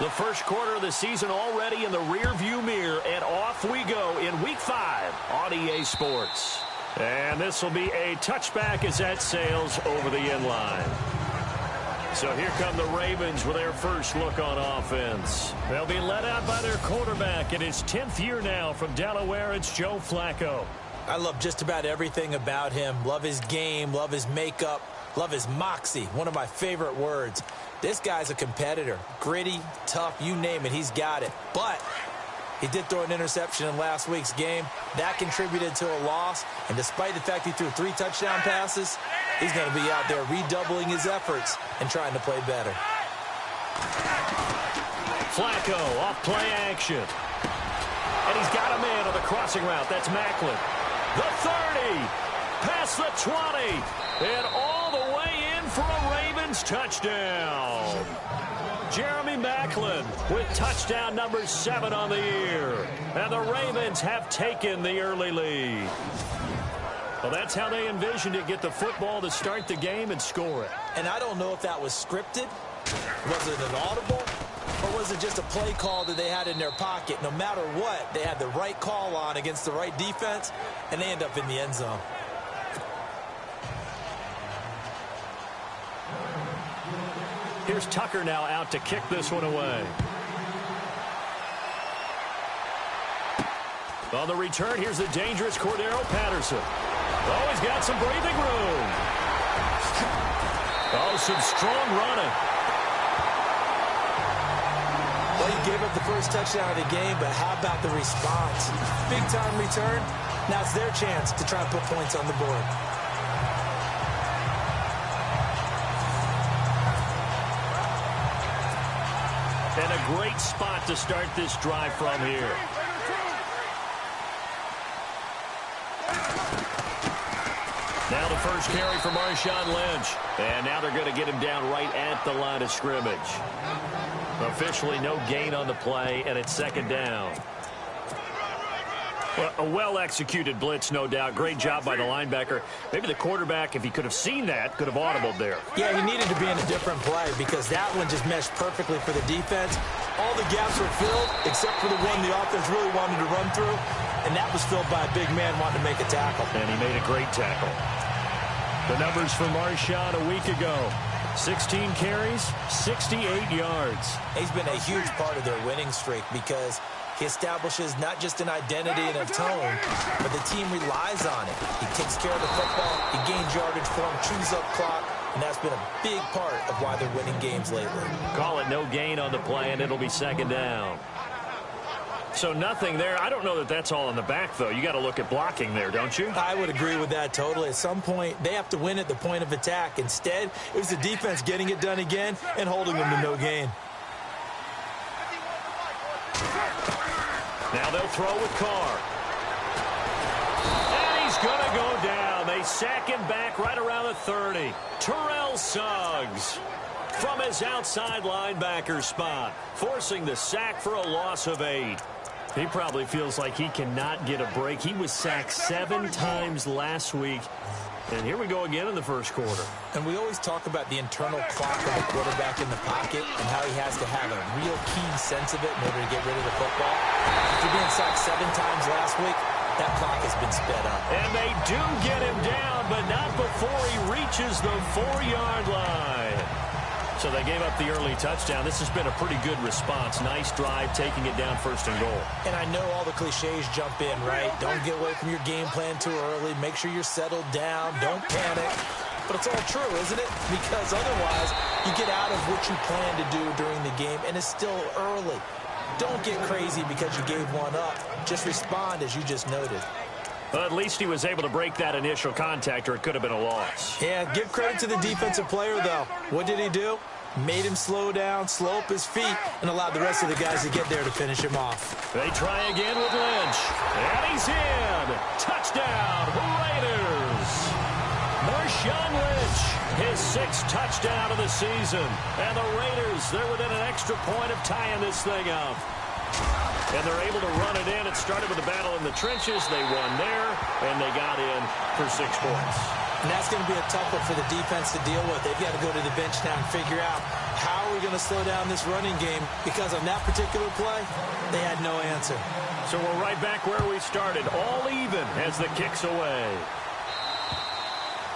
The first quarter of the season already in the rearview mirror, and off we go in Week 5 on EA Sports. And this will be a touchback as that sails over the end line. So here come the Ravens with their first look on offense. They'll be led out by their quarterback in his 10th year now from Delaware. It's Joe Flacco. I love just about everything about him. Love his game, love his makeup, love his moxie, one of my favorite words. This guy's a competitor. Gritty, tough, you name it, he's got it. But he did throw an interception in last week's game. That contributed to a loss. And despite the fact he threw 3 touchdown passes, he's going to be out there redoubling his efforts and trying to play better. Flacco off play action. And he's got a man on the crossing route. That's Macklin. The 30. Past the 20. And all the way in for a Ravens touchdown. Jeremy Macklin with touchdown number 7 on the year. And the Ravens have taken the early lead. Well, that's how they envisioned it. Get the football to start the game and score it. And I don't know if that was scripted. Was it an audible? Or was it just a play call that they had in their pocket? No matter what, they had the right call on against the right defense, and they end up in the end zone. Here's Tucker now out to kick this one away. On the return, here's the dangerous Cordero Patterson. Oh, he's got some breathing room. Oh, some strong running. Well, he gave up the first touchdown of the game, but how about the response? Big-time return. Now it's their chance to try and put points on the board. And a great spot to start this drive from here. Now the first carry for Marshawn Lynch. And now they're going to get him down right at the line of scrimmage. Officially no gain on the play, and it's second down. Well, a well-executed blitz, no doubt. Great job by the linebacker. Maybe the quarterback, if he could have seen that, could have audibled there. Yeah, he needed to be in a different play because that one just meshed perfectly for the defense. All the gaps were filled except for the one the offense really wanted to run through, and that was filled by a big man wanting to make a tackle. And he made a great tackle. The numbers for Marshawn a week ago. 16 carries, 68 yards. He's been a huge part of their winning streak because he establishes not just an identity and a tone, but the team relies on it. He takes care of the football, he gains yardage for him, chews up clock, and that's been a big part of why they're winning games lately. Call it no gain on the play, and it'll be second down. So nothing there. I don't know that that's all in the back, though. You got to look at blocking there, don't you? I would agree with that totally. At some point, they have to win at the point of attack. Instead, it was the defense getting it done again and holding them to no gain. Now they'll throw with Carr. And he's going to go down. They sack him back right around the 30. Terrell Suggs from his outside linebacker spot, forcing the sack for a loss of 8. He probably feels like he cannot get a break. He was sacked 7 times last week. And here we go again in the first quarter. And we always talk about the internal clock of the quarterback in the pocket and how he has to have a real keen sense of it in order to get rid of the football. After being sacked 7 times last week, that clock has been sped up. And they do get him down, but not before he reaches the 4-yard line. So they gave up the early touchdown. This has been a pretty good response. Nice drive, taking it down first and goal. And I know all the cliches jump in, right? Don't get away from your game plan too early. Make sure you're settled down. Don't panic. But it's all true, isn't it? Because otherwise, you get out of what you plan to do during the game, and it's still early. Don't get crazy because you gave one up. Just respond as you just noted. Well, at least he was able to break that initial contact, or it could have been a loss. Yeah, give credit to the defensive player, though. What did he do? Made him slow down, slow up his feet, and allowed the rest of the guys to get there to finish him off. They try again with Lynch. And he's in. Touchdown, Raiders. Marshawn Lynch, his 6th touchdown of the season. And the Raiders, they're within an extra point of tying this thing up. And they're able to run it in. It started with a battle in the trenches. They won there, and they got in for 6 points. And that's going to be a tough one for the defense to deal with. They've got to go to the bench now and figure out how are we going to slow down this running game, because on that particular play, they had no answer. So we're right back where we started, all even as the kick's away.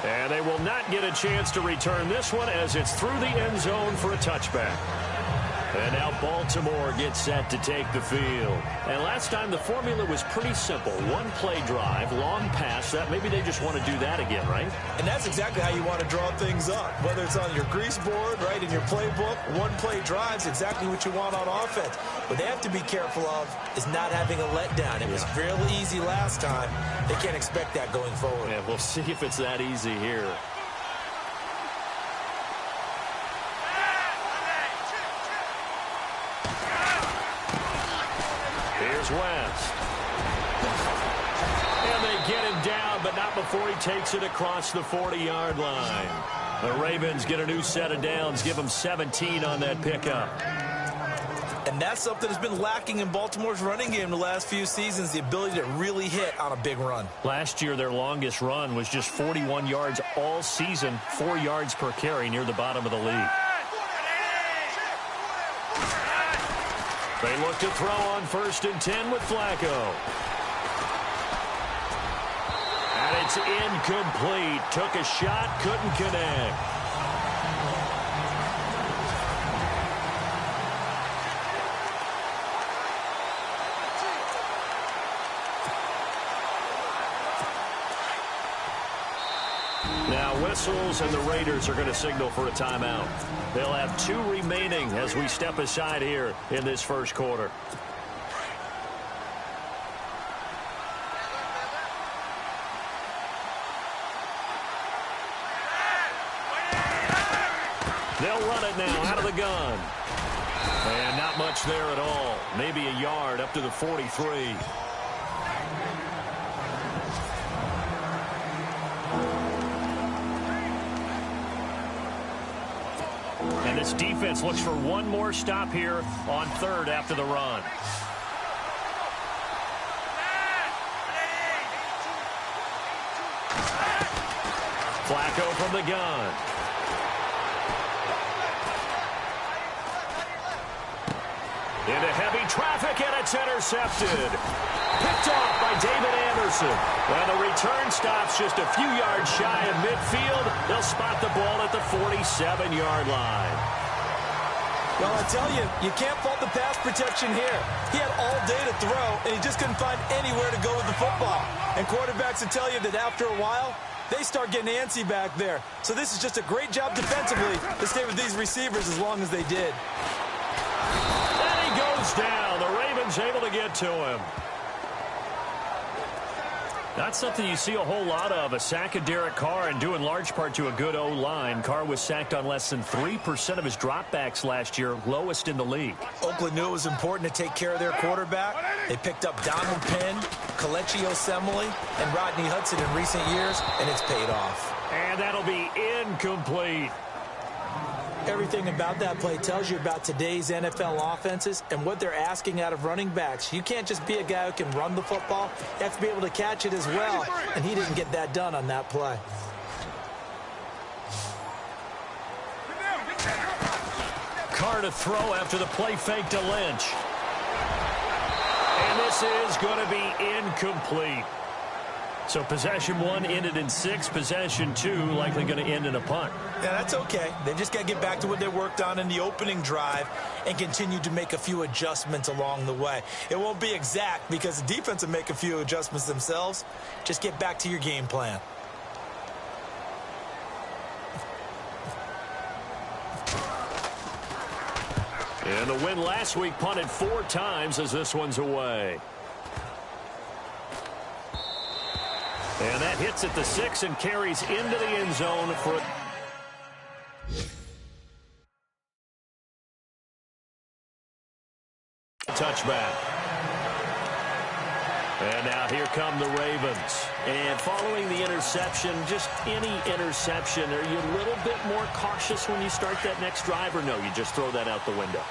And they will not get a chance to return this one as it's through the end zone for a touchback. And now Baltimore gets set to take the field. And last time the formula was pretty simple. One play drive, long pass. That maybe they just want to do that again, right? And that's exactly how you want to draw things up. Whether it's on your grease board, right, in your playbook, one play drive's exactly what you want on offense. What they have to be careful of is not having a letdown. It was real easy last time. They can't expect that going forward. Yeah, we'll see if it's that easy here. Here's West. And they get him down, but not before he takes it across the 40-yard line. The Ravens get a new set of downs, give them 17 on that pickup. And that's something that's been lacking in Baltimore's running game the last few seasons, the ability to really hit on a big run. Last year, their longest run was just 41 yards all season, 4 yards per carry near the bottom of the league. They look to throw on 1st and 10 with Flacco. And it's incomplete. Took a shot, couldn't connect. Now whistles, and the Raiders are going to signal for a timeout. They'll have 2 remaining as we step aside here in this first quarter. They'll run it now out of the gun. And not much there at all. Maybe a yard up to the 43. And this defense looks for one more stop here on 3rd after the run. Flacco from the gun. Into heavy traffic, and it's intercepted. Picked off by David Anderson. And the return stops just a few yards shy of midfield. They'll spot the ball at the 47-yard line. Well, I tell you, you can't fault the pass protection here. He had all day to throw, and he just couldn't find anywhere to go with the football. And quarterbacks will tell you that after a while, they start getting antsy back there. So this is just a great job defensively to stay with these receivers as long as they did. And he goes down. The Ravens able to get to him. Not something you see a whole lot of, a sack of Derek Carr, and due in large part to a good O-line. Carr was sacked on less than 3% of his dropbacks last year, lowest in the league. Oakland knew it was important to take care of their quarterback. They picked up Donald Penn, Kelechi Osemele, and Rodney Hudson in recent years, and it's paid off. And that'll be incomplete. Everything about that play tells you about today's NFL offenses and what they're asking out of running backs. You can't just be a guy who can run the football. You have to be able to catch it as well, and he didn't get that done on that play. Carr to throw after the play fake to Lynch. And this is going to be incomplete. So possession 1 ended in 6. Possession 2 likely going to end in a punt. Yeah, that's okay. They've just got to get back to what they worked on in the opening drive and continue to make a few adjustments along the way. It won't be exact because the defense will make a few adjustments themselves. Just get back to your game plan. And the win last week punted 4 times as this one's away. And that hits at the 6 and carries into the end zone for a touchback. And now here come the Ravens. And following the interception, just any interception, are you a little bit more cautious when you start that next drive, or no, you just throw that out the window?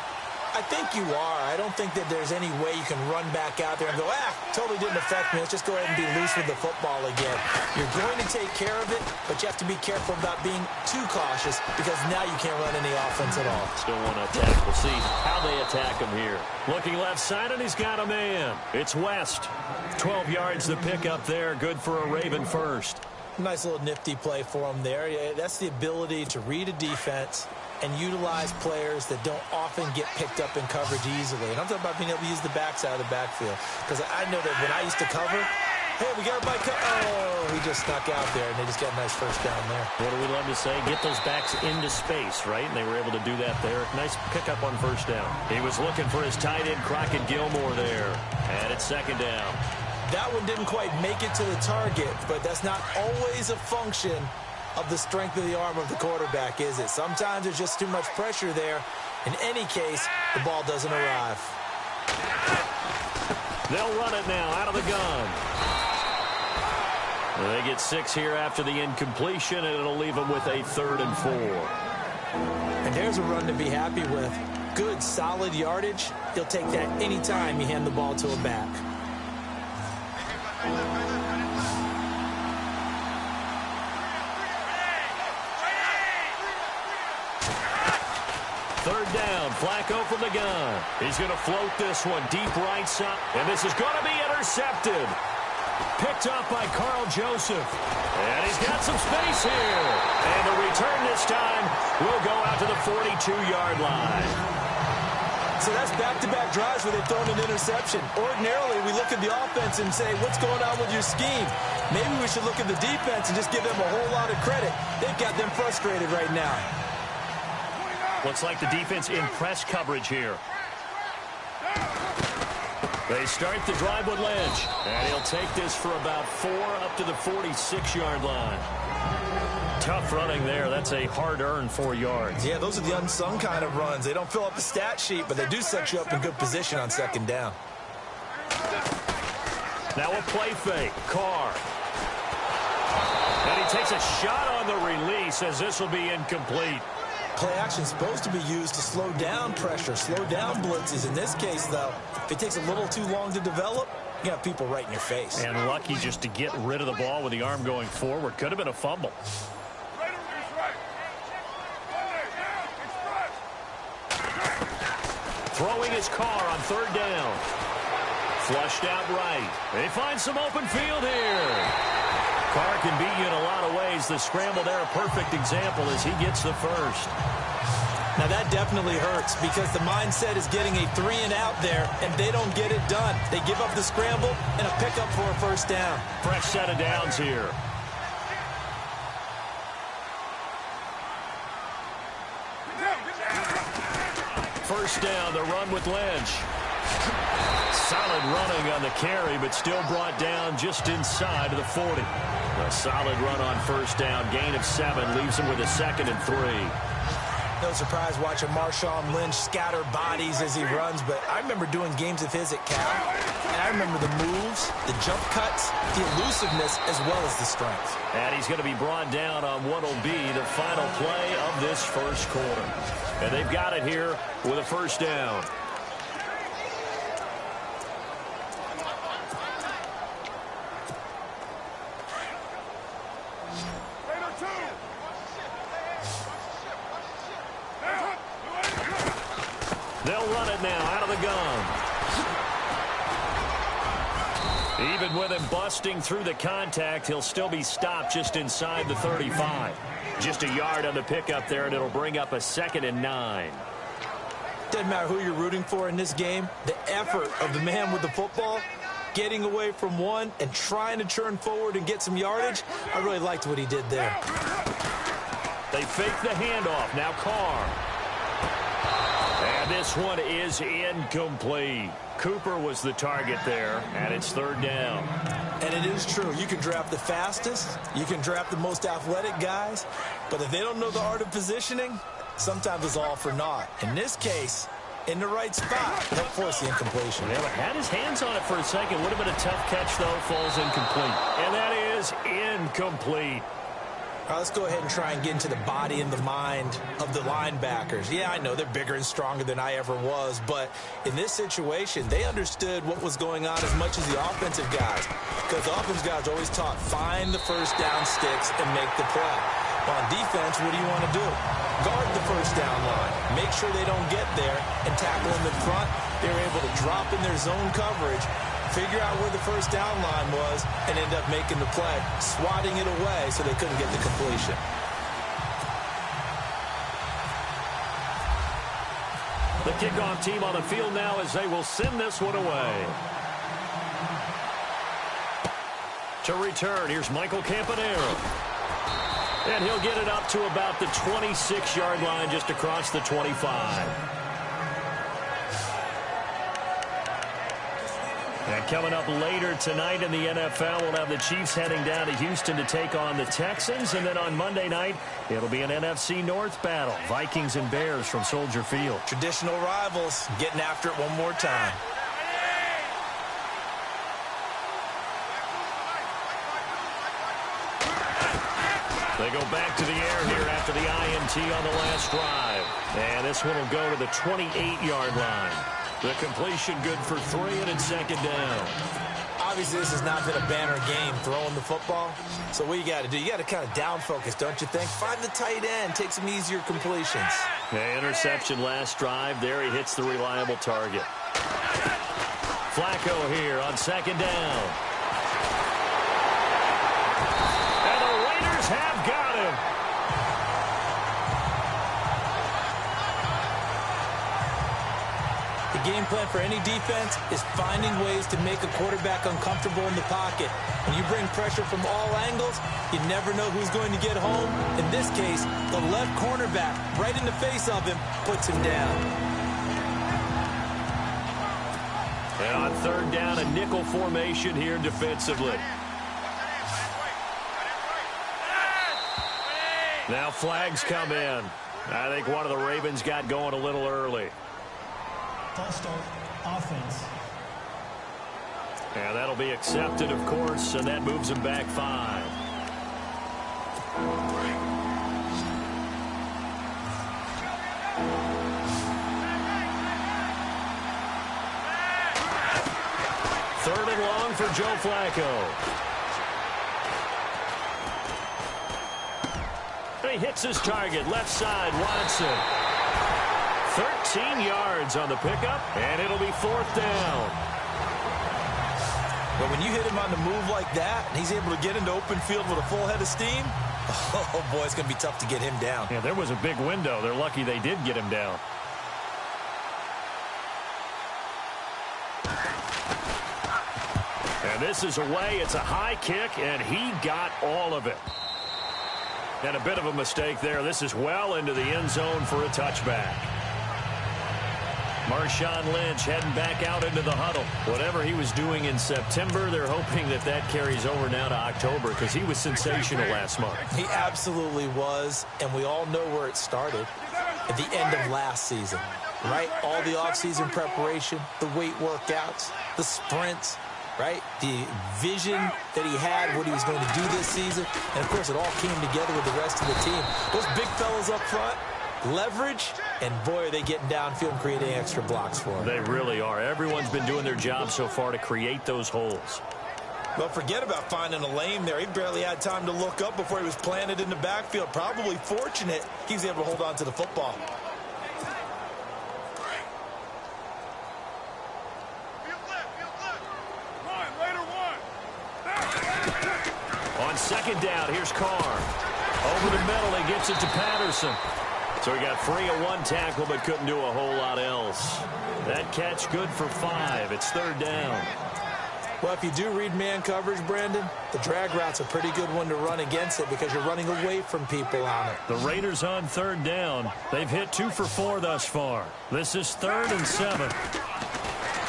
I think you are. I don't think that there's any way you can run back out there and go, totally didn't affect me. Let's just go ahead and be loose with the football again. You're going to take care of it, but you have to be careful about being too cautious because now you can't run any offense at all. Still want to attack. We'll see how they attack him here. Looking left side, and he's got a man. It's West. 12 yards to pick up there. Good for a Raven first. Nice little nifty play for him there. Yeah, that's the ability to read a defense and utilize players that don't often get picked up in coverage easily. And I'm talking about being able to use the backside of the backfield. Because I know that when I used to cover, hey, we got everybody he just snuck out there, and they just got a nice first down there. What do we love to say? Get those backs into space, right? And they were able to do that there. Nice pickup on first down. He was looking for his tight end, Crockett Gilmore, there. And it's second down. That one didn't quite make it to the target, but that's not always a function of the strength of the arm of the quarterback, is it? Sometimes there's just too much pressure there. In any case, the ball doesn't arrive. They'll run it now out of the gun. They get 6 here after the incompletion, and it'll leave them with a 3rd and 4. And there's a run to be happy with. Good, solid yardage. He'll take that any time you hand the ball to a back. Third down, Flacco from the gun. He's going to float this one deep right side, and this is going to be intercepted. Picked up by Carl Joseph. And he's got some space here. And the return this time will go out to the 42-yard line. So that's back-to-back drives where they've thrown an interception. Ordinarily, we look at the offense and say, what's going on with your scheme? Maybe we should look at the defense and just give them a whole lot of credit. They've got them frustrated right now. Looks like the defense in press coverage here. They start the drive with Lynch. And he'll take this for about 4 up to the 46-yard line. Tough running there. That's a hard-earned 4 yards. Yeah, those are the unsung kind of runs. They don't fill up the stat sheet, but they do set you up in good position on second down. Now a play fake. Carr. And he takes a shot on the release as this will be incomplete. Play action is supposed to be used to slow down pressure, slow down blitzes. In this case, though, if it takes a little too long to develop, you have people right in your face. And lucky just to get rid of the ball with the arm going forward. Could have been a fumble. Throwing his Carr on third down. Flushed out right. They find some open field here. Carr can beat you in a lot of ways. The scramble there, a perfect example as he gets the first. Now that definitely hurts because the mindset is getting a 3-and-out there, and they don't get it done. They give up the scramble and a pickup for a first down. Fresh set of downs here. First down, the run with Lynch. Solid running on the carry, but still brought down just inside of the 40. A solid run on first down. Gain of 7 leaves him with a 2nd and 3. No surprise watching Marshawn Lynch scatter bodies as he runs, but I remember doing games of his at Cal, and I remember the moves, the jump cuts, the elusiveness, as well as the strength. And he's going to be brought down on what will be the final play of this first quarter. And they've got it here with a first down. They'll run it now out of the gun. Even with him busting through the contact, he'll still be stopped just inside the 35. Just a yard on the pickup there, and it'll bring up a 2nd and 9. Doesn't matter who you're rooting for in this game. The effort of the man with the football, getting away from one and trying to churn forward and get some yardage, I really liked what he did there. They fake the handoff. Now Carr. And this one is incomplete. Cooper was the target there, and it's third down. And it is true. You can draft the fastest. You can draft the most athletic guys. But if they don't know the art of positioning, sometimes it's all for naught. In this case, in the right spot, they'll force the incompletion. Yeah, had his hands on it for a second. Would have been a tough catch, though. Falls incomplete. And that is incomplete. All right, let's go ahead and try and get into the body and the mind of the linebackers. Yeah, I know they're bigger and stronger than I ever was, but in this situation, they understood what was going on as much as the offensive guys, because the offensive guys always taught, find the first down sticks and make the play. On defense, what do you want to do? Guard the first down line. Make sure they don't get there and tackle them in front. They were able to drop in their zone coverage, figure out where the first down line was, and end up making the play, swatting it away so they couldn't get the completion. The kickoff team on the field now as they will send this one away. To return, here's Michael Campanaro. And he'll get it up to about the 26-yard line, just across the 25. And coming up later tonight in the NFL, we'll have the Chiefs heading down to Houston to take on the Texans. And then on Monday night, it'll be an NFC North battle. Vikings and Bears from Soldier Field. Traditional rivals getting after it one more time. They go back to the air here after the INT on the last drive. And this one will go to the 28-yard line. The completion good for 3, and it's second down. Obviously, this has not been a banner game throwing the football. So what you got to do, you got to kind of down focus, don't you think? Find the tight end, take some easier completions. The interception last drive. There he hits the reliable target. Flacco here on second down. And the Raiders have got him. The game plan for any defense is finding ways to make a quarterback uncomfortable in the pocket. When you bring pressure from all angles, you never know who's going to get home. In this case, the left cornerback, right in the face of him, puts him down. And on third down, a nickel formation here defensively. Now flags come in. I think one of the Ravens got going a little early. False start, offense. And that'll be accepted, of course, and that moves him back 5. Third and long for Joe Flacco. He hits his target, left side, Watson. 13 yards on the pickup, and it'll be fourth down. But when you hit him on the move like that, and he's able to get into open field with a full head of steam, oh boy, it's going to be tough to get him down. Yeah, there was a big window. They're lucky they did get him down. And this is away. It's a high kick, and he got all of it. And a bit of a mistake there. This is well into the end zone for a touchback. Marshawn Lynch heading back out into the huddle. Whatever he was doing in September, they're hoping that that carries over now to October, because he was sensational last month. He absolutely was, and we all know where it started at the end of last season, right? All the offseason preparation, the weight workouts, the sprints, right? The vision that he had, what he was going to do this season, and of course it all came together with the rest of the team. Those big fellas up front, leverage, and boy, are they getting downfield and creating extra blocks for him. They really are. Everyone's been doing their job so far to create those holes. Well, forget about finding a lane there. He barely had time to look up before he was planted in the backfield. Probably fortunate he was able to hold on to the football. On second down, here's Carr. Over the middle, he gets it to Patterson. So he got free of one tackle, but couldn't do a whole lot else. That catch good for 5. It's third down. Well, if you do read man coverage, Brandon, the drag route's a pretty good one to run against it because you're running away from people on it. The Raiders on third down. They've hit 2 for 4 thus far. This is 3rd and 7.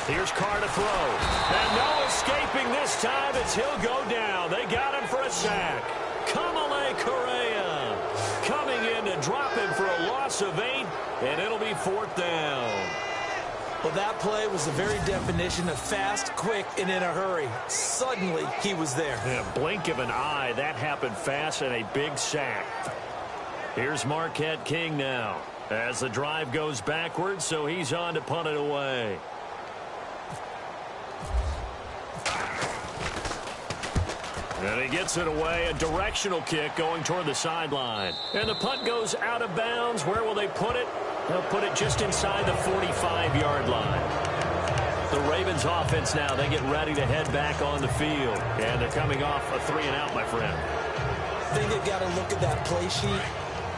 Here's Carr to throw. And no escaping this time as he'll go down. They got him for a sack. Kamale Correa coming in to drop him for a loss of 8, and it'll be 4th down. Well, that play was the very definition of fast, quick, and in a hurry. Suddenly, he was there. In a blink of an eye, that happened fast and a big sack. Here's Marquette King now as the drive goes backwards, so he's on to punt it away. And he gets it away, a directional kick going toward the sideline. And the punt goes out of bounds. Where will they put it? They'll put it just inside the 45-yard line. The Ravens offense now, they get ready to head back on the field. And they're coming off a 3-and-out, my friend. I think they've got to look at that play sheet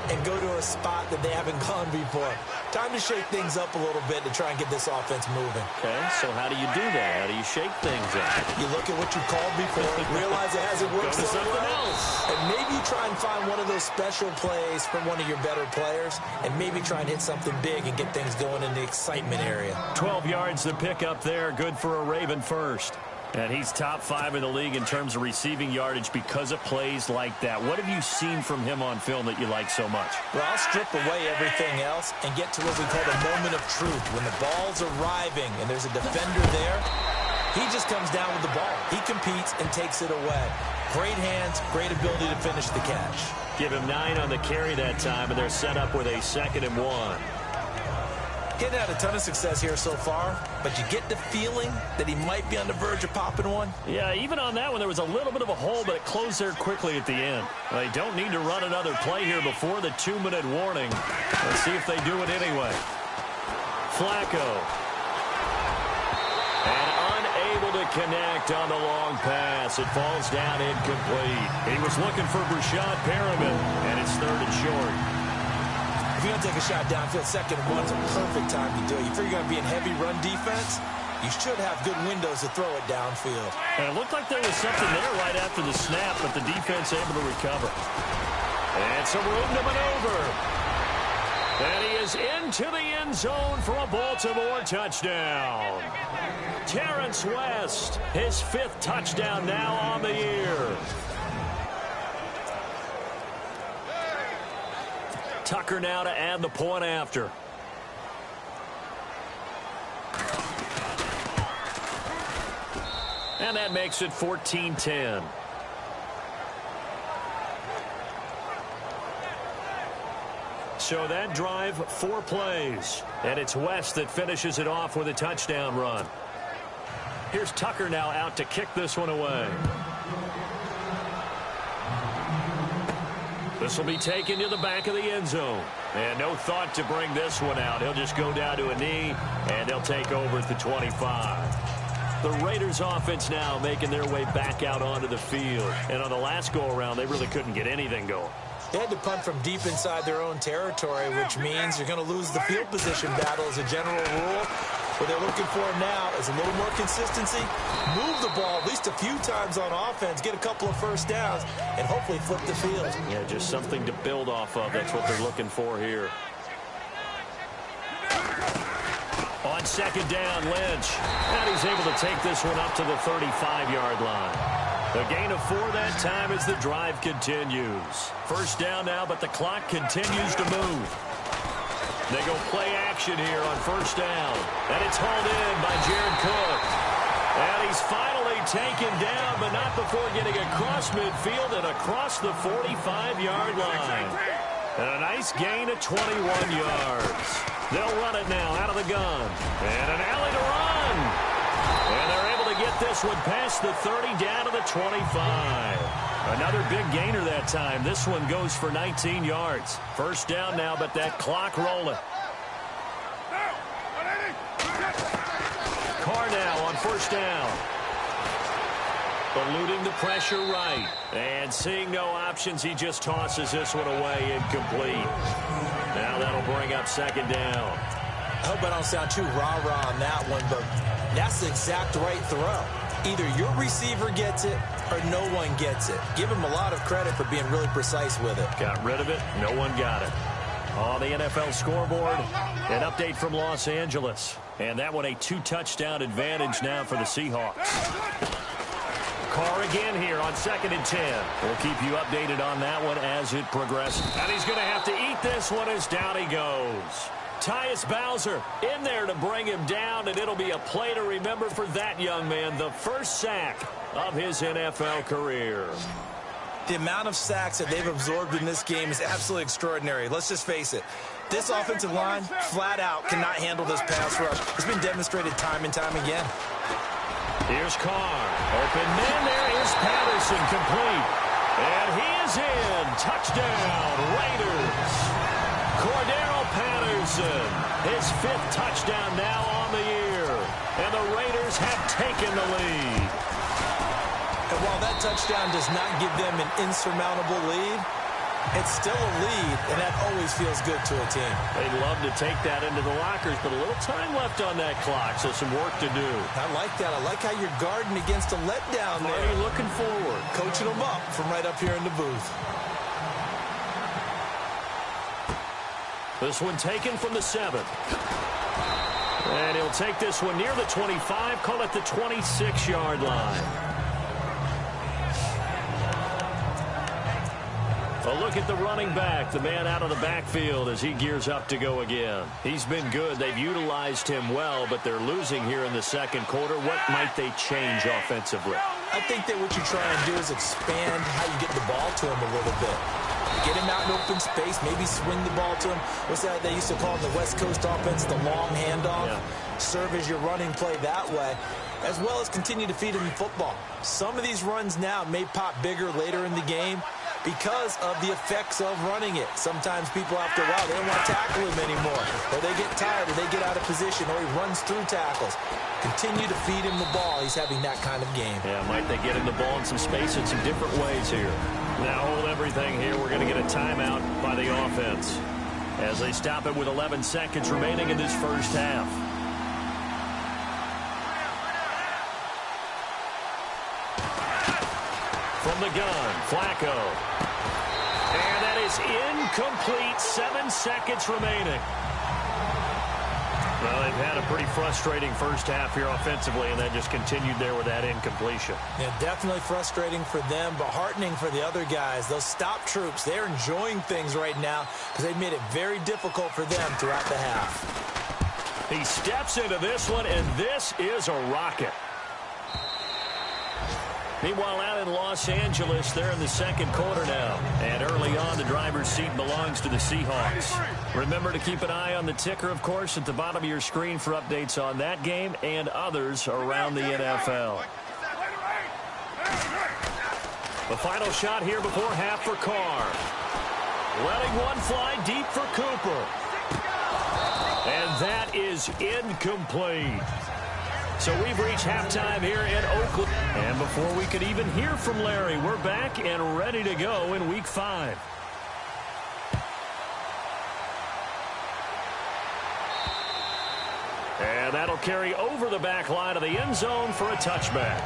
and go to a spot that they haven't gone before. Time to shake things up a little bit to try and get this offense moving. Okay, so how do you do that? How do you shake things up? You look at what you called before, realize it hasn't worked so well, and maybe you try and find one of those special plays from one of your better players, and maybe try and hit something big and get things going in the excitement area. 12 yards to pick up there, good for a Raven first. And he's top 5 in the league in terms of receiving yardage because of plays like that. What have you seen from him on film that you like so much? Well, I'll strip away everything else and get to what we call the moment of truth. When the ball's arriving and there's a defender there, he just comes down with the ball. He competes and takes it away. Great hands, great ability to finish the catch. Give him 9 on the carry that time, and they're set up with a 2nd and 1. Getting had a ton of success here so far, but you get the feeling that he might be on the verge of popping one. Yeah, even on that one, there was a little bit of a hole, but it closed there quickly at the end. They don't need to run another play here before the 2-minute warning. Let's see if they do it anyway. Flacco. And unable to connect on the long pass. It falls down incomplete. He was looking for Brashad Perriman, and it's 3rd and short. If you're going to take a shot downfield, 2nd and 1 is a perfect time to do it. You figure you're going to be in heavy run defense, you should have good windows to throw it downfield. And it looked like there was something there right after the snap, but the defense able to recover. And some room to maneuver. And he is into the end zone for a Baltimore touchdown. Terrence West, his 5th touchdown now on the year. Tucker now to add the point after. And that makes it 14-10. So that drive, 4 plays. And it's West that finishes it off with a touchdown run. Here's Tucker now out to kick this one away. This will be taken to the back of the end zone. And no thought to bring this one out. He'll just go down to a knee, and they'll take over at the 25. The Raiders offense now making their way back out onto the field. And on the last go-around, they really couldn't get anything going. They had to punt from deep inside their own territory, which means you're going to lose the field position battle as a general rule. What they're looking for now is a little more consistency, move the ball at least a few times on offense, get a couple of first downs, and hopefully flip the field. Yeah, just something to build off of. That's what they're looking for here. On 2nd down, Lynch. And he's able to take this one up to the 35-yard line. The gain of 4 that time as the drive continues. First down now, but the clock continues to move. They go play action here on 1st down. And it's hauled in by Jared Cook. And he's finally taken down, but not before getting across midfield and across the 45-yard line. And a nice gain of 21 yards. They'll run it now out of the gun. And an alley to run. And they're able to get this one past the 30 down to the 25. Another big gainer that time. This one goes for 19 yards. First down now, but that clock rolling. Carr now on 1st down. Eluding the pressure right. And seeing no options, he just tosses this one away incomplete. Now that'll bring up 2nd down. I hope I don't sound too rah-rah on that one, but that's the exact right throw. Either your receiver gets it or no one gets it. Give him a lot of credit for being really precise with it. Got rid of it. No one got it. On the NFL scoreboard, an update from Los Angeles. And that one a 2-touchdown advantage now for the Seahawks. Carr again here on 2nd and 10. We'll keep you updated on that one as it progresses. And he's going to have to eat this one as down he goes. Tyus Bowser in there to bring him down, and it'll be a play to remember for that young man. The first sack of his NFL career. The amount of sacks that they've absorbed in this game is absolutely extraordinary. Let's just face it. This offensive line, flat out, cannot handle this pass rush. It's been demonstrated time and time again. Here's Carr. Open man. There is Patterson, complete. And he is in. Touchdown, Raiders. Cordero Patterson, his 5th touchdown now on the year. And the Raiders have taken the lead. And while that touchdown does not give them an insurmountable lead, it's still a lead, and that always feels good to a team. They'd love to take that into the lockers, but a little time left on that clock, so some work to do. I like that. I like how you're guarding against a letdown there. Are you looking forward? Coaching them up from right up here in the booth. This one taken from the 7. And he'll take this one near the 25, call it the 26-yard line. A look at the running back, the man out of the backfield as he gears up to go again. He's been good. They've utilized him well, but they're losing here in the second quarter. What might they change offensively? I think that what you try and do is expand how you get the ball to him a little bit. Get him out in open space, maybe swing the ball to him. What's that they used to call in the West Coast offense, the long handoff? Yeah. Serve as your running play that way, as well as continue to feed him the football. Some of these runs now may pop bigger later in the game because of the effects of running it. Sometimes people, after a while, they don't want to tackle him anymore. Or they get tired, or they get out of position, or he runs through tackles. Continue to feed him the ball. He's having that kind of game. Yeah, might they get him the ball in some space in some different ways here. Now hold everything here. We're going to get a timeout by the offense as they stop it with 11 seconds remaining in this first half. From the gun, Flacco. And that is incomplete. 7 seconds remaining. Well, they've had a pretty frustrating first half here offensively, and that just continued there with that incompletion. Yeah, definitely frustrating for them, but heartening for the other guys. Those stop troops, they're enjoying things right now because they've made it very difficult for them throughout the half. He steps into this one, and this is a rocket. Meanwhile, out in Los Angeles, they're in the second quarter now. And early on, the driver's seat belongs to the Seahawks. Remember to keep an eye on the ticker, of course, at the bottom of your screen for updates on that game and others around the NFL. The final shot here before half for Carr. Letting one fly deep for Cooper. And that is incomplete. So we've reached halftime here in Oakland. And before we could even hear from Larry, we're back and ready to go in Week 5. And that'll carry over the back line of the end zone for a touchback.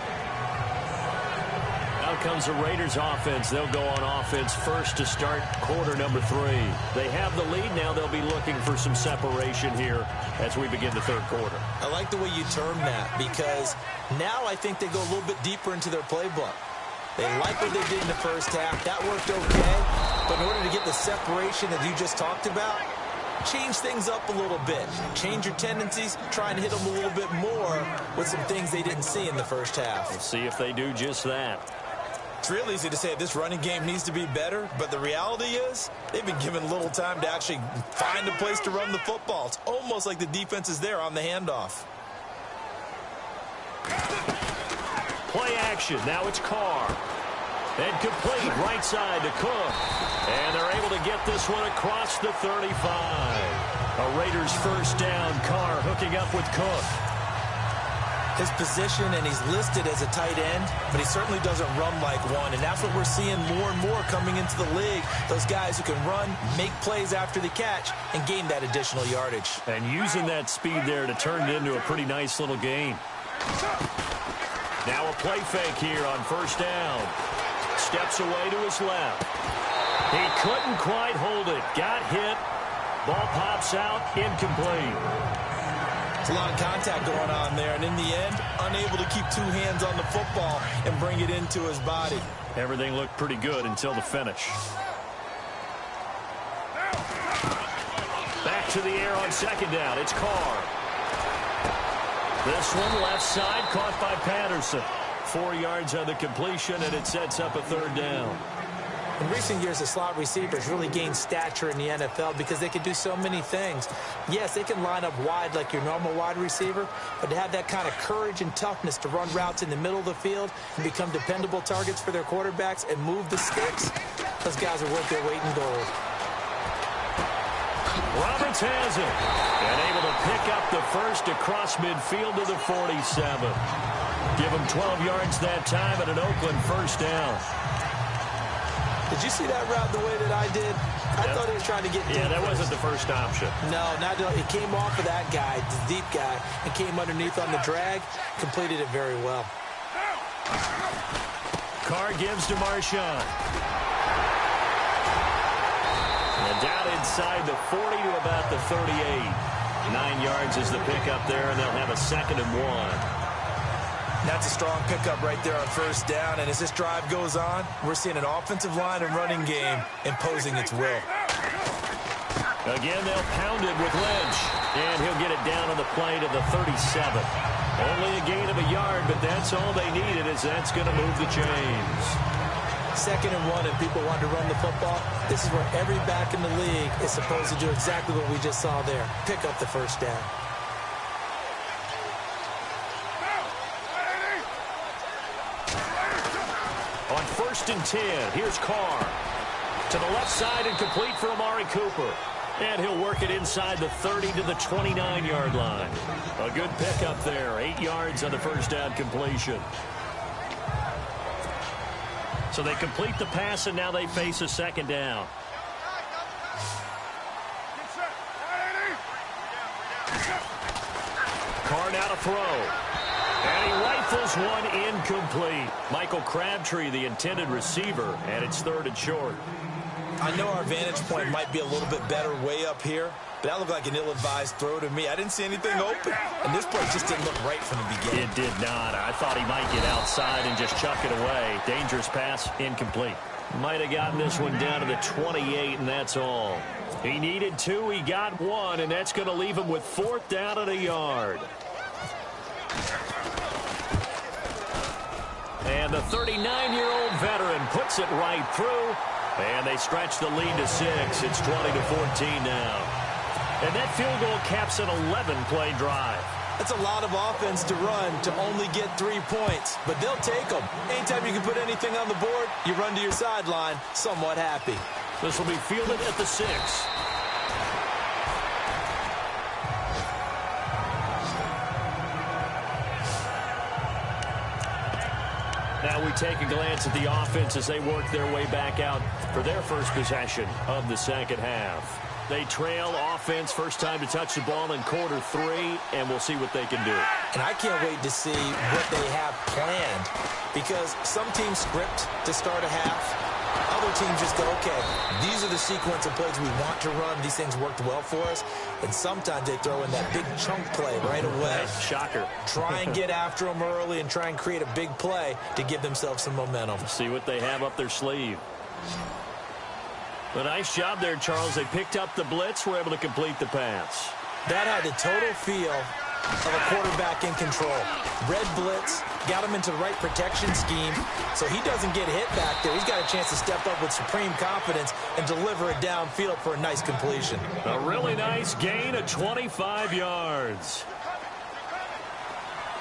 Out comes the Raiders offense. They'll go on offense first to start quarter number 3. They have the lead. Now they'll be looking for some separation here as we begin the third quarter. I like the way you term that because now I think they go a little bit deeper into their playbook. They like what they did in the first half. That worked okay. But in order to get the separation that you just talked about, change things up a little bit. Change your tendencies. Try and hit them a little bit more with some things they didn't see in the first half. We'll see if they do just that. It's real easy to say this running game needs to be better, but the reality is they've been given little time to actually find a place to run the football. It's almost like the defense is there on the handoff. Play action. Now it's Carr. And complete right side to Cook. And they're able to get this one across the 35. A Raiders first down. Carr hooking up with Cook. His position, and he's listed as a tight end, but he certainly doesn't run like one, and that's what we're seeing more and more coming into the league. Those guys who can run, make plays after the catch, and gain that additional yardage. And using that speed there to turn it into a pretty nice little gain. Now a play fake here on first down. Steps away to his left. He couldn't quite hold it. Got hit. Ball pops out. Incomplete. There's a lot of contact going on there, and in the end, unable to keep 2 hands on the football and bring it into his body. Everything looked pretty good until the finish. Back to the air on second down. It's Carr. This one left side, caught by Patterson. 4 yards on the completion, and it sets up a third down. In recent years, the slot receivers really gained stature in the NFL because they can do so many things. Yes, they can line up wide like your normal wide receiver, but to have that kind of courage and toughness to run routes in the middle of the field and become dependable targets for their quarterbacks and move the sticks, those guys are worth their weight in gold. Roberts has it, and able to pick up the first across midfield to the 47. Give him 12 yards that time at an Oakland first down. Did you see that route the way that I did? I thought he was trying to get deep. Yeah, that wasn't the first option. No, not at all. It came off of that guy, the deep guy, and came underneath on the drag. Completed it very well. Carr gives to Marshawn. And down inside the 40 to about the 38. 9 yards is the pickup there, and they'll have a 2nd and 1. That's a strong pickup right there on first down, and as this drive goes on, we're seeing an offensive line and running game imposing its will. Again, they'll pound it with Lynch, and he'll get it down on the play to the 37. Only a gain of a yard, but that's all they needed, as that's going to move the chains. 2nd and 1, and people want to run the football. This is where every back in the league is supposed to do exactly what we just saw there. Pick up the first down. On 1st and 10, here's Carr. To the left side and complete for Amari Cooper. And he'll work it inside the 30 to the 29-yard line. A good pickup there. 8 yards on the first down completion. So they complete the pass, and now they face a 2nd down. Carr now to throw. And he rifles one incomplete. Michael Crabtree, the intended receiver, and it's 3rd and short. I know our vantage point might be a little bit better way up here, but that looked like an ill-advised throw to me. I didn't see anything open, and this play just didn't look right from the beginning. It did not. I thought he might get outside and just chuck it away. Dangerous pass, incomplete. Might have gotten this one down to the 28, and that's all. He needed 2, he got 1, and that's going to leave him with 4th down and a yard. And the 39-year-old veteran puts it right through. And they stretch the lead to 6. It's 20 to 14 now. And that field goal caps an 11-play drive. That's a lot of offense to run to only get 3 points. But they'll take them. Anytime you can put anything on the board, you run to your sideline somewhat happy. This will be fielded at the 6. Now we take a glance at the offense as they work their way back out for their first possession of the second half. They trail offense, first time to touch the ball in quarter 3, and we'll see what they can do. And I can't wait to see what they have planned, because some teams script to start a half. Other teams just go, okay, these are the sequence of plays we want to run. These things worked well for us. And sometimes they throw in that big chunk play right away. Shocker. Try and get after them early and try and create a big play to give themselves some momentum. See what they have up their sleeve. A nice job there, Charles. They picked up the blitz, were able to complete the pass. That had the total feel of a quarterback in control. Red blitz, got him into the right protection scheme, so he doesn't get hit back there. He's got a chance to step up with supreme confidence and deliver it downfield for a nice completion. A really nice gain of 25 yards.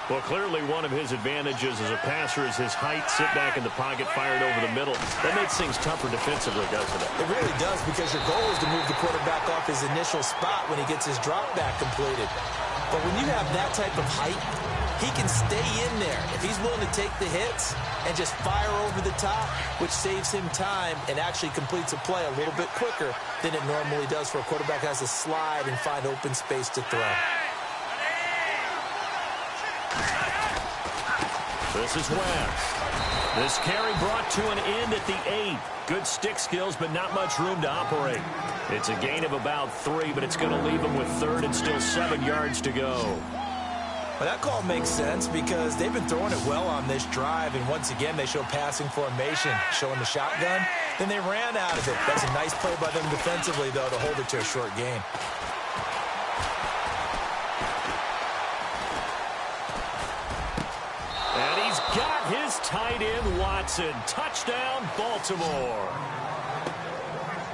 Well, clearly one of his advantages as a passer is his height. Sit back in the pocket, fired over the middle. That makes things tougher defensively, doesn't it? It really does, because your goal is to move the quarterback off his initial spot when he gets his drop back completed. But when you have that type of height, he can stay in there if he's willing to take the hits and just fire over the top, which saves him time and actually completes a play a little bit quicker than it normally does for a quarterback who has to slide and find open space to throw. This is West. This carry brought to an end at the 8. Good stick skills, but not much room to operate. It's a gain of about 3, but it's going to leave them with 3rd and still 7 yards to go. Well, that call makes sense because they've been throwing it well on this drive, and once again they show passing formation, showing the shotgun. Then they ran out of it. That's a nice play by them defensively, though, to hold it to a short gain. got his tight end, Watson. Touchdown, Baltimore.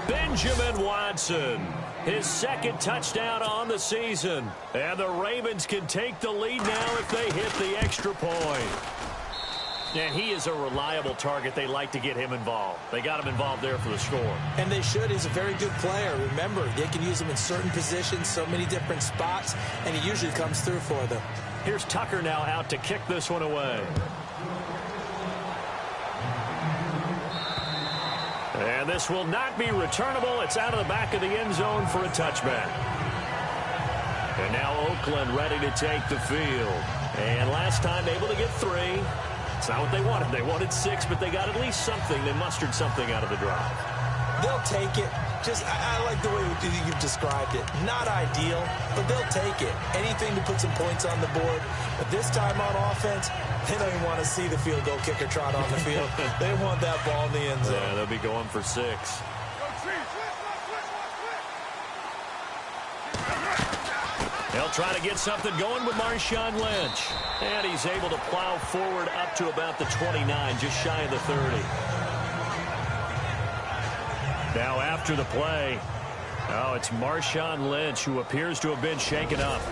Benjamin Watson, his second touchdown on the season. And the Ravens can take the lead now if they hit the extra point. And he is a reliable target. They like to get him involved. They got him involved there for the score. And they should. He's a very good player. Remember, they can use him in certain positions, so many different spots, and he usually comes through for them. Here's Tucker now out to kick this one away. And this will not be returnable. It's out of the back of the end zone for a touchback. And now Oakland ready to take the field. And last time able to get 3. It's not what they wanted. They wanted 6, but they got at least something. They mustered something out of the drive. They'll take it. I like the way you've described it. Not ideal, but they'll take it. Anything to put some points on the board. But this time on offense, they don't even want to see the field goal kicker trot on the field. They want that ball in the end zone. Yeah, they'll be going for 6. They'll try to get something going with Marshawn Lynch. And he's able to plow forward up to about the 29, just shy of the 30. Now after the play, it's Marshawn Lynch who appears to have been shaken up.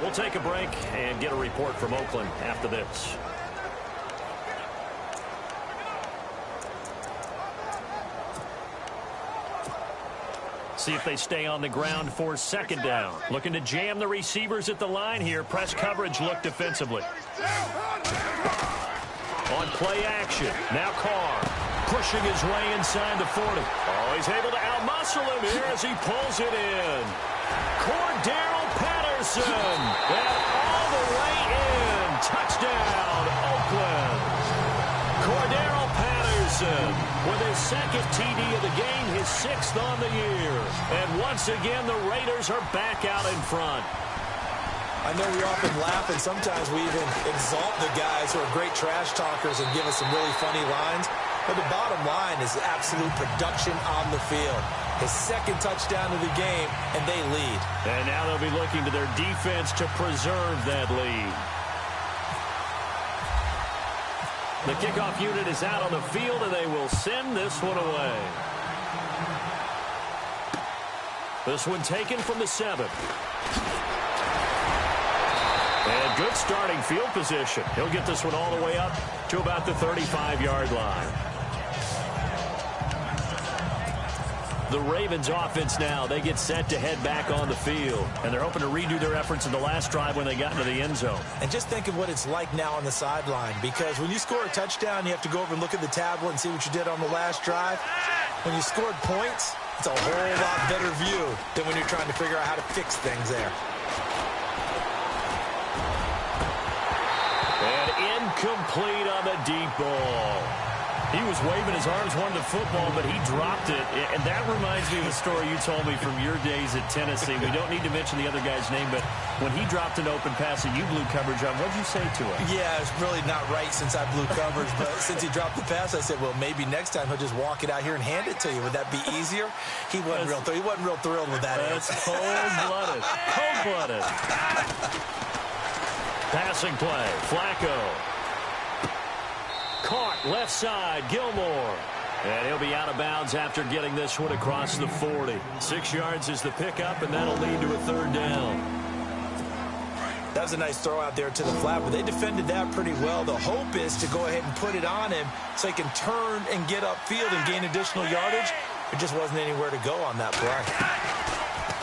We'll take a break and get a report from Oakland after this. See if they stay on the ground for second down. Looking to jam the receivers at the line here. Press coverage look defensively. On play action. Now Carr pushing his way inside the 40. Oh, he's able to outmuscle him here as he pulls it in. Cordero Patterson. And all the way in. Touchdown, Oakland. Cordero Patterson with his second TD of the game, his 6th on the year. And once again, the Raiders are back out in front. I know we often laugh, and sometimes we even exalt the guys who are great trash talkers and give us some really funny lines. But the bottom line is absolute production on the field. His second touchdown of the game, and they lead. And now they'll be looking to their defense to preserve that lead. The kickoff unit is out on the field, and they will send this one away. This one taken from the 7. And good starting field position. He'll get this one all the way up to about the 35-yard line. The Ravens offense now, they get set to head back on the field. And they're hoping to redo their efforts in the last drive when they got into the end zone. And just think of what it's like now on the sideline. Because when you score a touchdown, you have to go over and look at the tablet and see what you did on the last drive. When you scored points, it's a whole lot better view than when you're trying to figure out how to fix things there. And incomplete on the deep ball. He was waving his arms, wanted the football, but he dropped it. And that reminds me of a story you told me from your days at Tennessee. We don't need to mention the other guy's name, but when he dropped an open pass that you blew coverage on, what did you say to him? Yeah, it's really not right since I blew coverage, but since he dropped the pass, I said, well, maybe next time he'll just walk it out here and hand it to you. Would that be easier? He wasn't real thrilled with that. That's cold-blooded. Cold-blooded. Passing play. Flacco. Caught left side, Gilmore. And he'll be out of bounds after getting this one across the 40. 6 yards is the pickup, and that'll lead to a 3rd down. That was a nice throw out there to the flat, but they defended that pretty well. The hope is to go ahead and put it on him so he can turn and get upfield and gain additional yardage. There just wasn't anywhere to go on that play.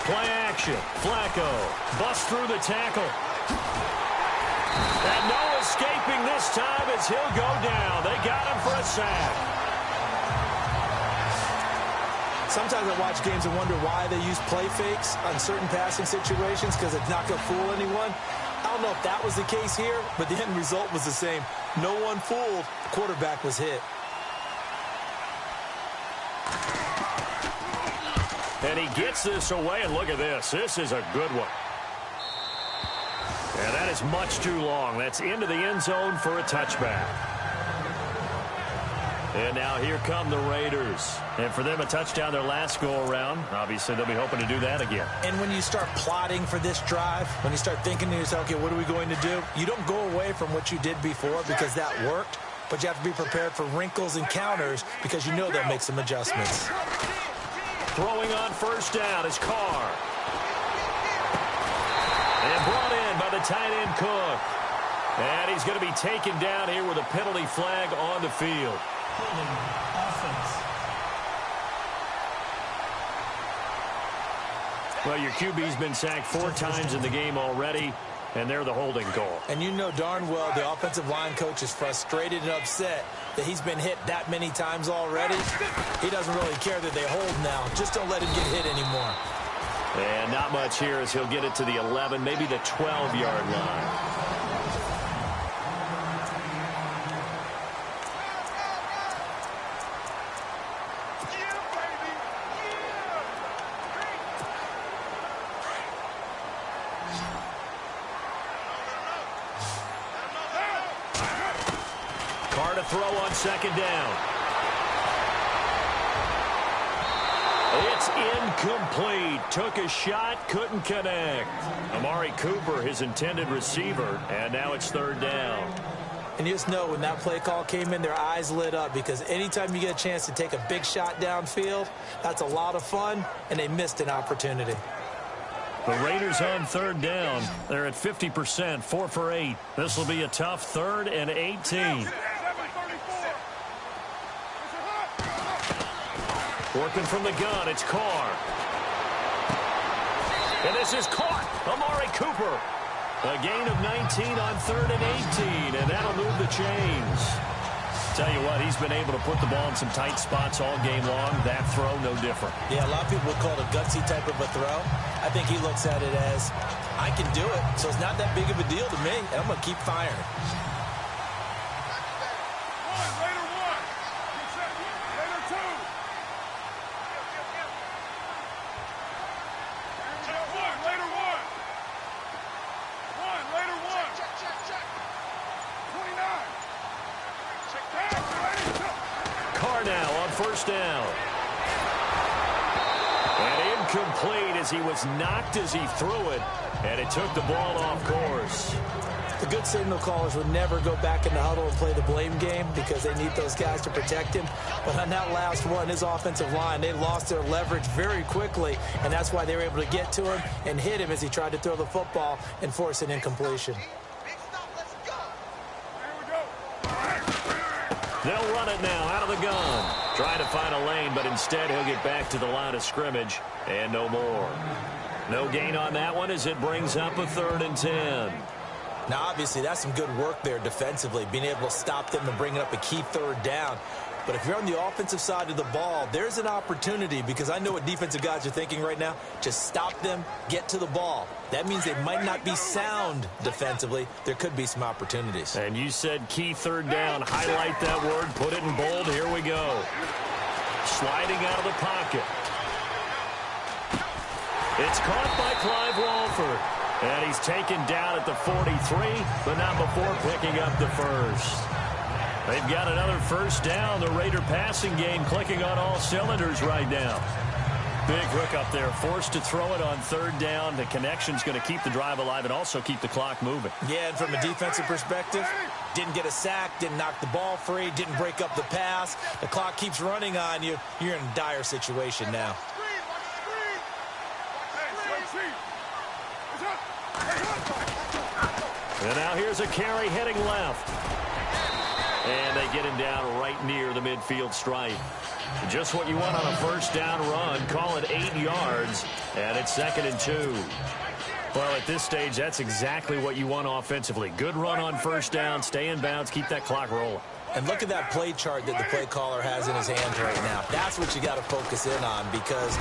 Play action. Flacco busts through the tackle. And no escaping this time as he'll go down. They got him for a sack. Sometimes I watch games and wonder why they use play fakes on certain passing situations because it's not going to fool anyone. I don't know if that was the case here, but the end result was the same. No one fooled. The quarterback was hit. And he gets this away, and look at this. This is a good one. And that is much too long. That's into the end zone for a touchback. And now here come the Raiders. And for them, a touchdown their last go-around. Obviously, they'll be hoping to do that again. And when you start plotting for this drive, when you start thinking to yourself, okay, what are we going to do? You don't go away from what you did before because that worked, but you have to be prepared for wrinkles and counters because you know they'll make some adjustments. Throwing on first down is Carr. And brought in by the tight end Cook. And he's going to be taken down here with a penalty flag on the field. Offense. Well, your QB's been sacked 4 times in the game already, and they're the holding call. And you know darn well the offensive line coach is frustrated and upset that he's been hit that many times already. He doesn't really care that they hold now. Just don't let him get hit anymore. And not much here as he'll get it to the 11, maybe the 12-yard line. Carr to throw on second down. It's incomplete. Took a shot, couldn't connect. Amari Cooper, his intended receiver, and now it's third down. And you just know when that play call came in, their eyes lit up because anytime you get a chance to take a big shot downfield, that's a lot of fun, and they missed an opportunity. The Raiders on third down. They're at 50%, 4 for 8. This will be a tough 3rd and 18. Working from the gun, it's Carr. And this is caught. Amari Cooper. A gain of 19 on 3rd and 18, and that'll move the chains. Tell you what, he's been able to put the ball in some tight spots all game long. That throw, no different. Yeah, a lot of people would call it a gutsy type of a throw. I think he looks at it as, I can do it, so it's not that big of a deal to me, and I'm going to keep firing. First down. And incomplete as he was knocked as he threw it, and it took the ball off course. The good signal callers would never go back in the huddle and play the blame game because they need those guys to protect him. But on that last one, his offensive line, they lost their leverage very quickly, and that's why they were able to get to him and hit him as he tried to throw the football and force an incompletion. They'll run it now out of the gun. Trying to find a lane, but instead he'll get back to the line of scrimmage and no more. No gain on that one as it brings up a 3rd and 10. Now, obviously, that's some good work there defensively, being able to stop them and bring up a key 3rd down. But if you're on the offensive side of the ball, there's an opportunity because I know what defensive guys are thinking right now. Just stop them, get to the ball. That means they might not be sound defensively. There could be some opportunities. And you said key 3rd down. Highlight that word. Put it in bold. Here we go. Sliding out of the pocket. It's caught by Clive Walford. And he's taken down at the 43, but not before picking up the first. They've got another first down. The Raider passing game clicking on all cylinders right now. Big hook up there. Forced to throw it on 3rd down. The connection's going to keep the drive alive and also keep the clock moving. Yeah, and from a defensive perspective, didn't get a sack, didn't knock the ball free, didn't break up the pass. The clock keeps running on you. You're in a dire situation now. And now here's a carry heading left. And they get him down right near the midfield stripe. Just what you want on a first down run. Call it 8 yards, and it's 2nd and 2. Well, at this stage, that's exactly what you want offensively. Good run on first down, stay in bounds, keep that clock rolling. And look at that play chart that the play caller has in his hands right now. That's what you got to focus in on because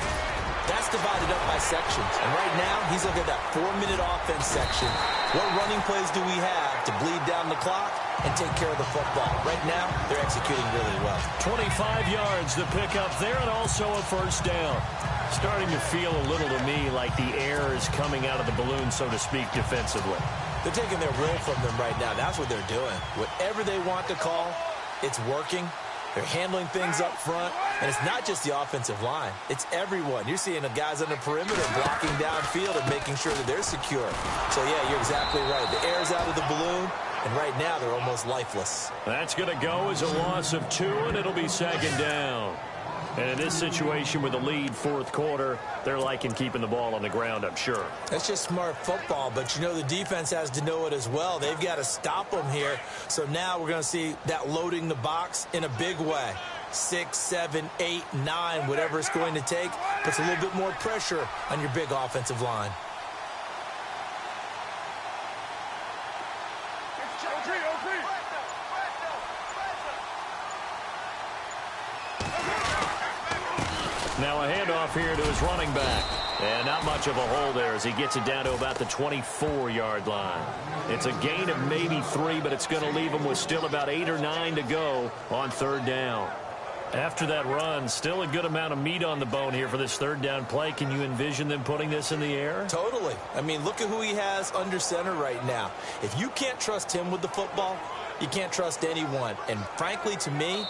that's divided up by sections. And right now, he's looking at that 4-minute offense section. What running plays do we have to bleed down the clock and take care of the football? Right now, they're executing really well. 25 yards to pick up there and also a first down. Starting to feel a little to me like the air is coming out of the balloon, so to speak, defensively. They're taking their will from them right now. That's what they're doing. Whatever they want to call, it's working. They're handling things up front, and it's not just the offensive line. It's everyone. You're seeing the guys on the perimeter blocking downfield and making sure that they're secure. So, yeah, you're exactly right. The air's out of the balloon, and right now they're almost lifeless. That's going to go as a loss of 2, and it'll be second down. And in this situation with the lead fourth quarter, they're liking keeping the ball on the ground, I'm sure. That's just smart football, but you know the defense has to know it as well. They've got to stop them here. So now we're going to see that loading the box in a big way. 6, 7, 8, 9, whatever it's going to take, puts a little bit more pressure on your big offensive line. Now a handoff here to his running back. And not much of a hole there as he gets it down to about the 24-yard line. It's a gain of maybe 3, but it's going to leave him with still about 8 or 9 to go on third down. After that run, still a good amount of meat on the bone here for this third down play. Can you envision them putting this in the air? Totally. I mean, look at who he has under center right now. If you can't trust him with the football, you can't trust anyone. And frankly, to me,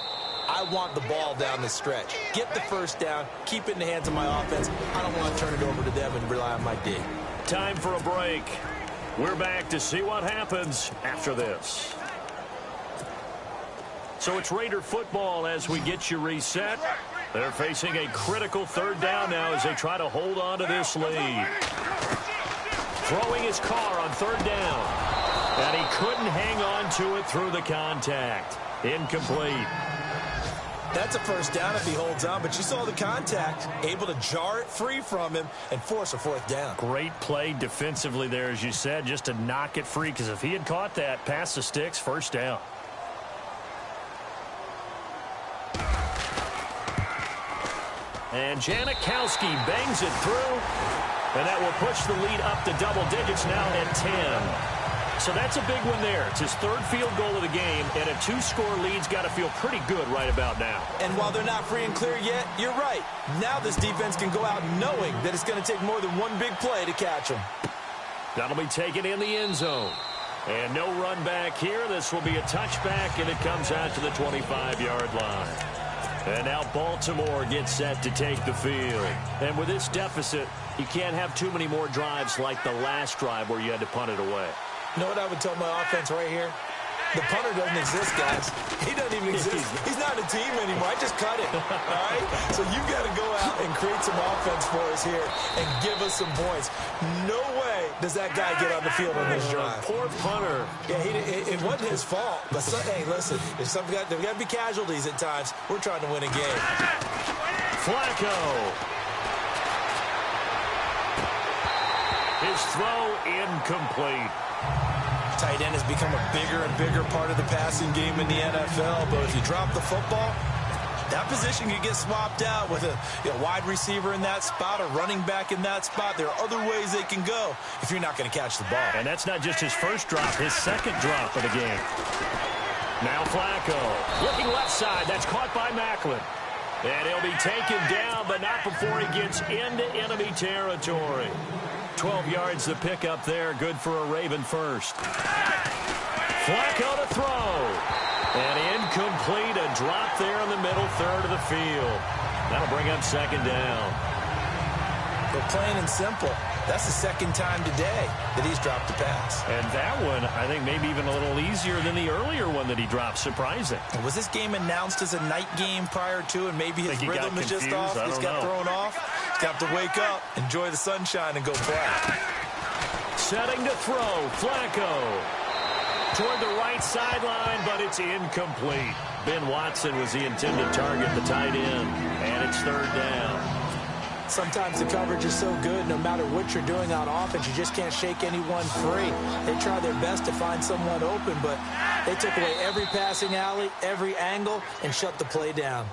I want the ball down the stretch. Get the first down, keep it in the hands of my offense. I don't want to turn it over to them and rely on my D. Time for a break. We're back to see what happens after this. So it's Raider football as we get you reset. They're facing a critical third down now as they try to hold on to this lead. Throwing his car on third down. And he couldn't hang on to it through the contact. Incomplete. That's a first down if he holds on, but you saw the contact, able to jar it free from him and force a fourth down. Great play defensively there, as you said, just to knock it free, because if he had caught that, past the sticks, first down. And Janikowski bangs it through, and that will push the lead up to double digits now at 10. So that's a big one there. It's his third field goal of the game, and a 2-score lead's got to feel pretty good right about now. And while they're not free and clear yet, you're right. Now this defense can go out knowing that it's going to take more than one big play to catch them. That'll be taken in the end zone. And no run back here. This will be a touchback, and it comes out to the 25-yard line. And now Baltimore gets set to take the field. And with this deficit, you can't have too many more drives like the last drive where you had to punt it away. You know what I would tell my offense right here? The punter doesn't exist, guys. He doesn't even exist. He's not a team anymore. I just cut it, all right? So you got to go out and create some offense for us here and give us some points. No way does that guy get on the field on this drive. Poor punter. Yeah, it wasn't his fault. But, hey, listen, there's got to be casualties at times. We're trying to win a game. Flacco. His throw incomplete. Tight end has become a bigger and bigger part of the passing game in the NFL, but if you drop the football, that position can get swapped out with a wide receiver in that spot, a running back in that spot. There are other ways they can go if you're not going to catch the ball. And that's not just his first drop, his second drop of the game. Now Flacco, looking left side, that's caught by Macklin. And he'll be taken down, but not before he gets into enemy territory. 12 yards to pick up there. Good for a Raven first. Flacco to throw. And incomplete. A drop there in the middle third of the field. That'll bring up second down. But plain and simple, that's the second time today that he's dropped a pass. And that one, I think, maybe even a little easier than the earlier one that he dropped. Surprising. And was this game announced as a night game prior to, and maybe his rhythm is just off? He's got thrown off. He's got to wake up, enjoy the sunshine, and go play. Setting to throw. Flacco toward the right sideline, but it's incomplete. Ben Watson was the intended target, the tight end, and it's third down. Sometimes the coverage is so good, no matter what you're doing on offense, you just can't shake anyone free. They try their best to find someone open, but they took away every passing alley, every angle, and shut the play down.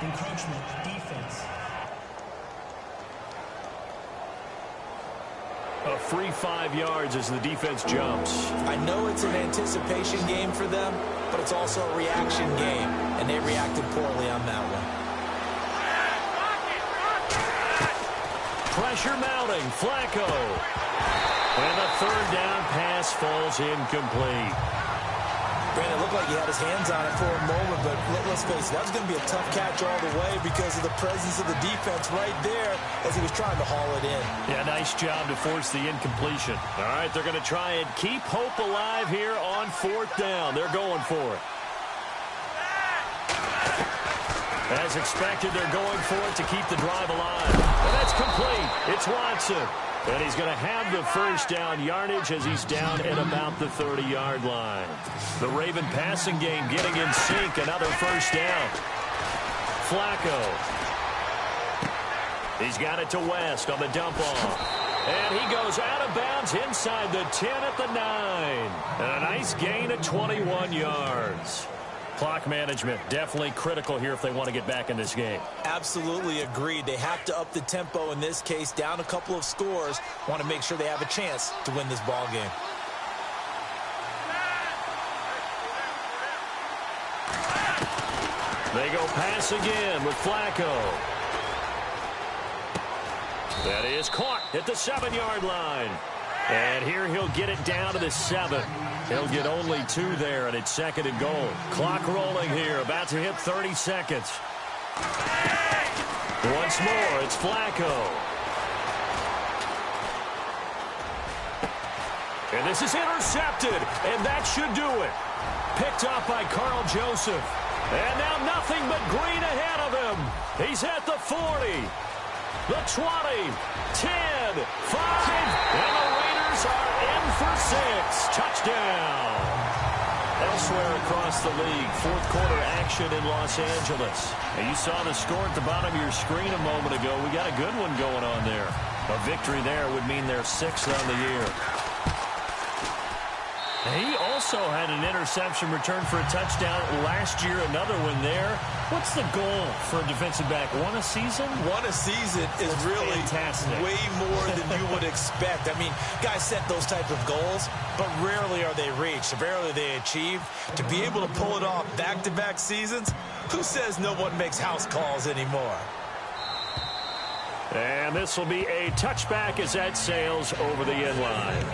Encroachment defense. A free 5 yards as the defense jumps. I know it's an anticipation game for them, but it's also a reaction game, and they reacted poorly on that one. Pressure mounting. Flacco. And the third down pass falls incomplete. Brandon, it looked like he had his hands on it for a moment, but let's face it, that was going to be a tough catch all the way because of the presence of the defense right there as he was trying to haul it in. Yeah, nice job to force the incompletion. All right, they're going to try and keep hope alive here on 4th down. They're going for it. As expected, they're going for it to keep the drive alive. And that's complete. It's Watson. And he's going to have the first down yardage as he's down at about the 30-yard line. The Raven passing game getting in sync. Another first down. Flacco. He's got it to West on the dump off. And he goes out of bounds inside the 10 at the 9. And a nice gain of 21 yards. Clock management definitely critical here if they want to get back in this game. Absolutely agreed. They have to up the tempo in this case, down a couple of scores. Want to make sure they have a chance to win this ball game. They go pass again with Flacco. That is caught at the 7-yard line. And here he'll get it down to the 7. He'll get only 2 there, and it's 2nd and goal. Clock rolling here, about to hit 30 seconds. Once more, it's Flacco. And this is intercepted, and that should do it. Picked up by Carl Joseph. And now nothing but green ahead of him. He's at the 40, the 20, 10, 5, and the Raiders are in for 6. Touchdown. Elsewhere across the league, 4th quarter action in Los Angeles. And you saw the score at the bottom of your screen a moment ago. We got a good one going on there. A victory there would mean they're 6th on the year. He also had an interception return for a touchdown last year, another one there. What's the goal for a defensive back? One a season? One a season is really fantastic. Way more than you would expect. I mean, guys set those type of goals, but rarely are they reached, rarely are they achieved. To be able to pull it off back-to-back seasons, who says no one makes house calls anymore? And this will be a touchback as that sails over the end line.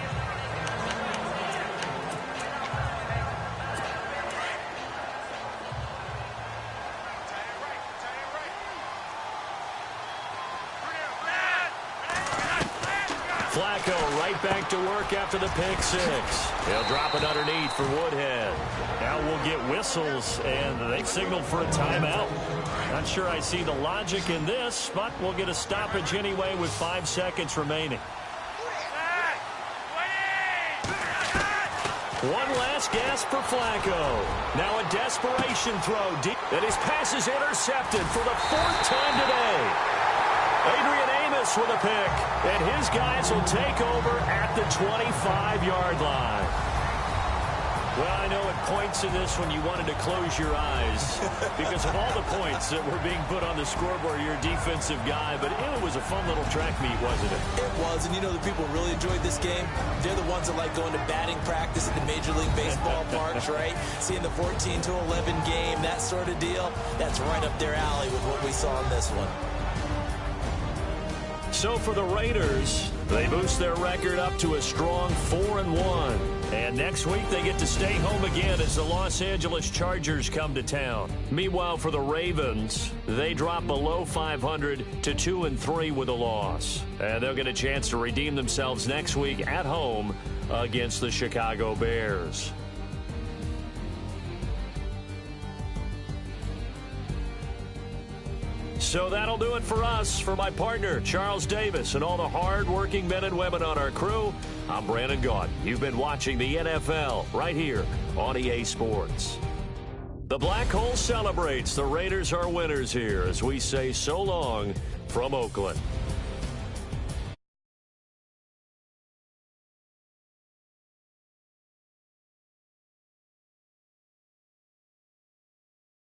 Flacco right back to work after the pick 6. He'll drop it underneath for Woodhead. Now we'll get whistles, and they signaled for a timeout. Not sure I see the logic in this, but we'll get a stoppage anyway with 5 seconds remaining. One last gasp for Flacco. Now a desperation throw deep, and his pass is intercepted for the 4th time today. Adrian Amos with a pick, and his guys will take over at the 25-yard line. Well, I know it points in this when you wanted to close your eyes because of all the points that were being put on the scoreboard. You're a defensive guy, but it was a fun little track meet, wasn't it? It was, and you know the people really enjoyed this game. They're the ones that like going to batting practice at the Major League Baseball parks, right? Seeing the 14-11 game, that sort of deal. That's right up their alley with what we saw in this one. So for the Raiders, they boost their record up to a strong 4-1. And next week they get to stay home again as the Los Angeles Chargers come to town. Meanwhile, for the Ravens, they drop below 500 to 2-3 with a loss. And they'll get a chance to redeem themselves next week at home against the Chicago Bears. So that'll do it for us. For my partner, Charles Davis, and all the hard-working men and women on our crew, I'm Brandon Gaudin. You've been watching the NFL right here on EA Sports. The Black Hole celebrates. The Raiders are winners here as we say so long from Oakland.